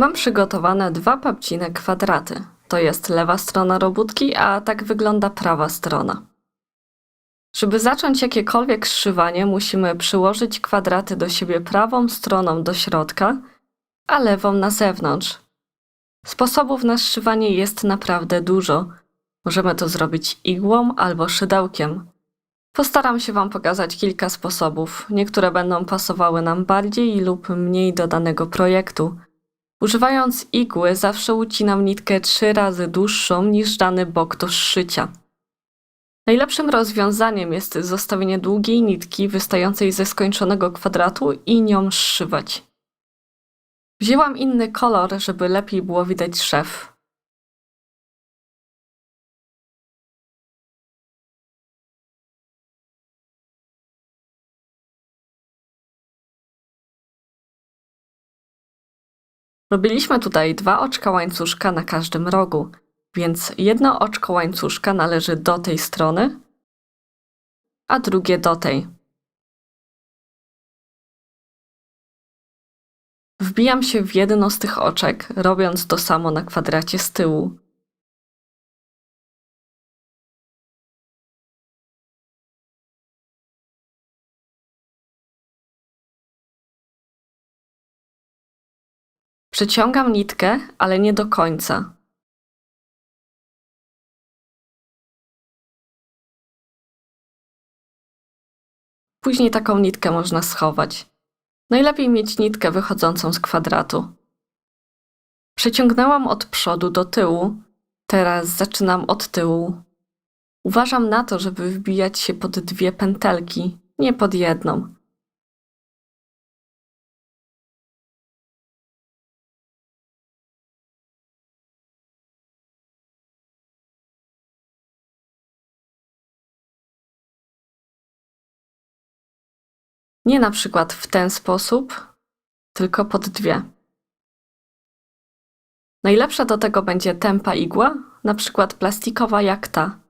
Mam przygotowane dwa papcine kwadraty. To jest lewa strona robótki, a tak wygląda prawa strona. Żeby zacząć jakiekolwiek zszywanie, musimy przyłożyć kwadraty do siebie prawą stroną do środka, a lewą na zewnątrz. Sposobów na zszywanie jest naprawdę dużo. Możemy to zrobić igłą albo szydełkiem. Postaram się Wam pokazać kilka sposobów. Niektóre będą pasowały nam bardziej lub mniej do danego projektu. Używając igły zawsze ucinam nitkę 3 razy dłuższą niż dany bok do zszycia. Najlepszym rozwiązaniem jest zostawienie długiej nitki wystającej ze skończonego kwadratu i nią zszywać. Wzięłam inny kolor, żeby lepiej było widać szef. Robiliśmy tutaj 2 oczka łańcuszka na każdym rogu, więc jedno oczko łańcuszka należy do tej strony, a drugie do tej. Wbijam się w jedno z tych oczek, robiąc to samo na kwadracie z tyłu. Przeciągam nitkę, ale nie do końca. Później taką nitkę można schować. Najlepiej mieć nitkę wychodzącą z kwadratu. Przeciągnęłam od przodu do tyłu. Teraz zaczynam od tyłu. Uważam na to, żeby wbijać się pod 2 pętelki, nie pod jedną. Nie na przykład w ten sposób, tylko pod 2. Najlepsza do tego będzie tępa igła, na przykład plastikowa jak ta.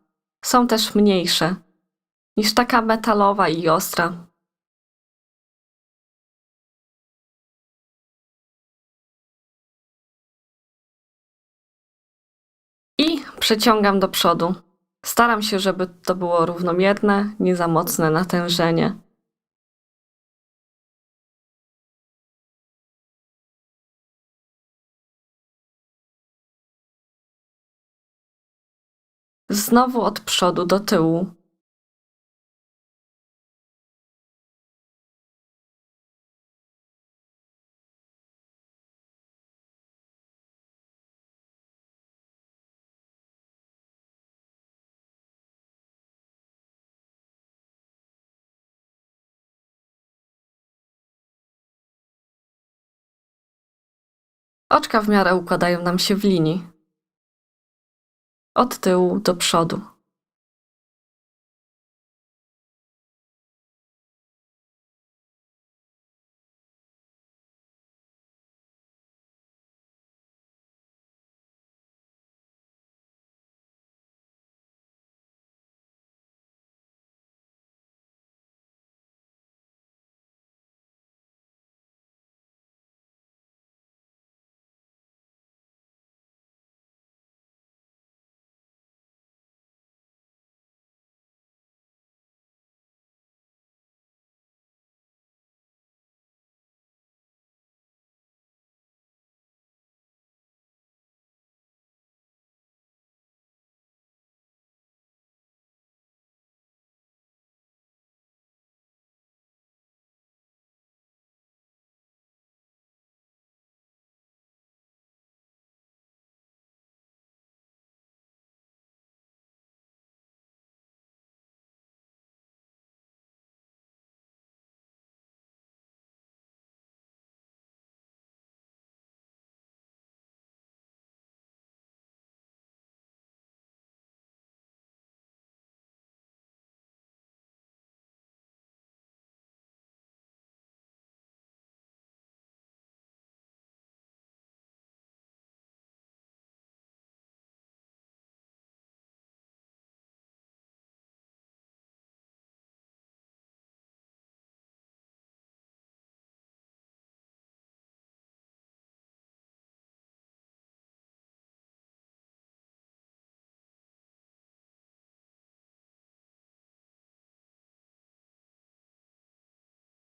Są też mniejsze niż taka metalowa i ostra. I przeciągam do przodu. Staram się, żeby to było równomierne, nie za mocne natężenie. Znowu od przodu do tyłu. Oczka w miarę układają nam się w linii. Od tyłu do przodu.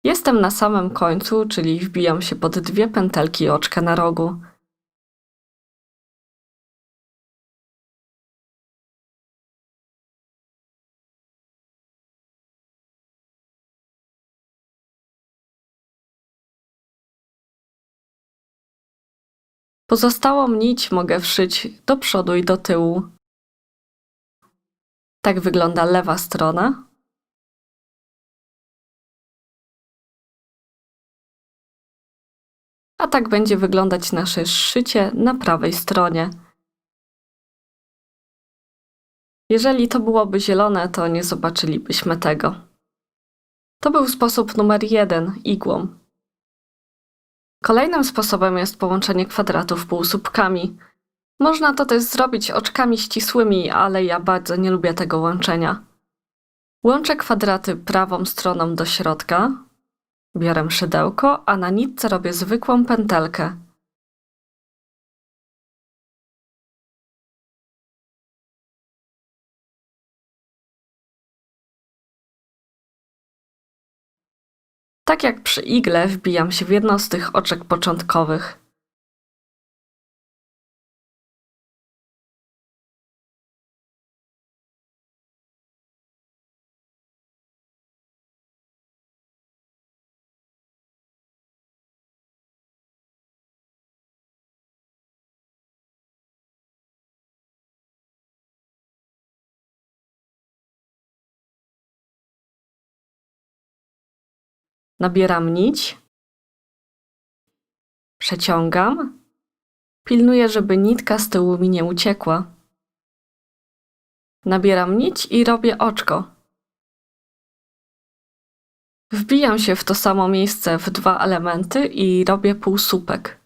Jestem na samym końcu, czyli wbijam się pod dwie pętelki oczka na rogu. Pozostałą nić mogę wszyć do przodu i do tyłu. Tak wygląda lewa strona. A tak będzie wyglądać nasze szycie na prawej stronie. Jeżeli to byłoby zielone, to nie zobaczylibyśmy tego. To był sposób numer 1, igłą. Kolejnym sposobem jest połączenie kwadratów półsłupkami. Można to też zrobić oczkami ścisłymi, ale ja bardzo nie lubię tego łączenia. Łączę kwadraty prawą stroną do środka, biorę szydełko, a na nitce robię zwykłą pętelkę. Tak jak przy igle wbijam się w jedno z tych oczek początkowych. Nabieram nić, przeciągam, pilnuję, żeby nitka z tyłu mi nie uciekła. Nabieram nić i robię oczko. Wbijam się w to samo miejsce w dwa elementy i robię półsłupek.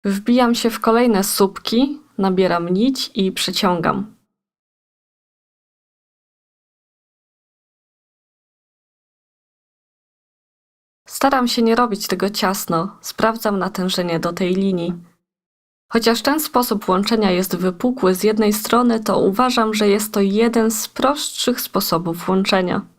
Wbijam się w kolejne słupki, nabieram nić i przeciągam. Staram się nie robić tego ciasno, sprawdzam natężenie do tej linii. Chociaż ten sposób łączenia jest wypukły z jednej strony, to uważam, że jest to jeden z prostszych sposobów łączenia.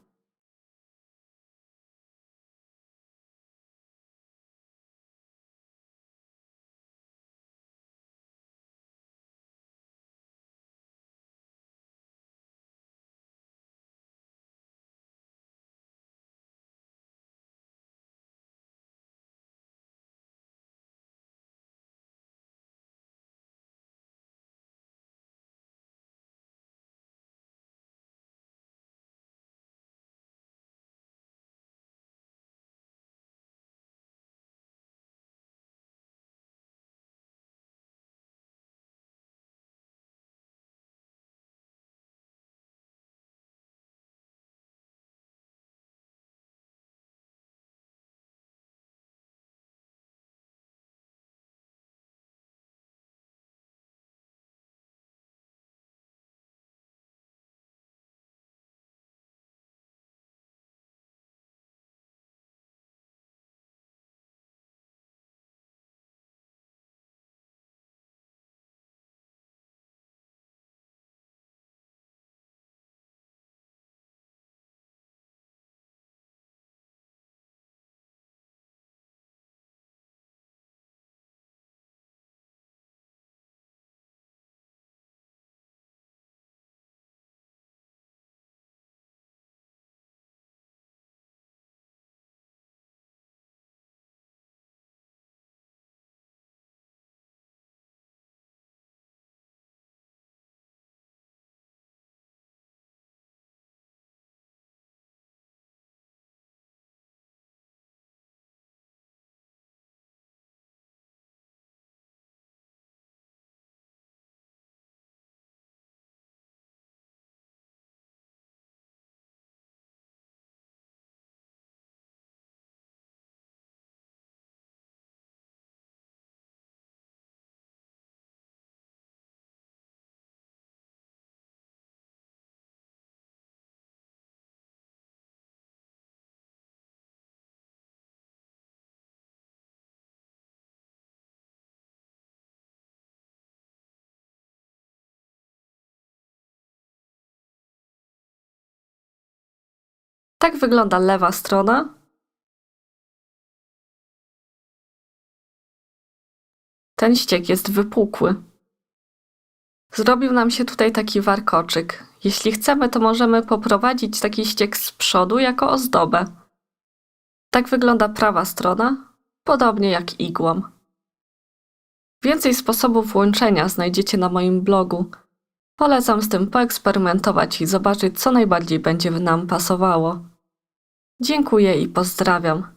Tak wygląda lewa strona. Ten ściek jest wypukły. Zrobił nam się tutaj taki warkoczyk. Jeśli chcemy, to możemy poprowadzić taki ściek z przodu jako ozdobę. Tak wygląda prawa strona, podobnie jak igłą. Więcej sposobów łączenia znajdziecie na moim blogu. Polecam z tym poeksperymentować i zobaczyć, co najbardziej będzie nam pasowało. Dziękuję i pozdrawiam.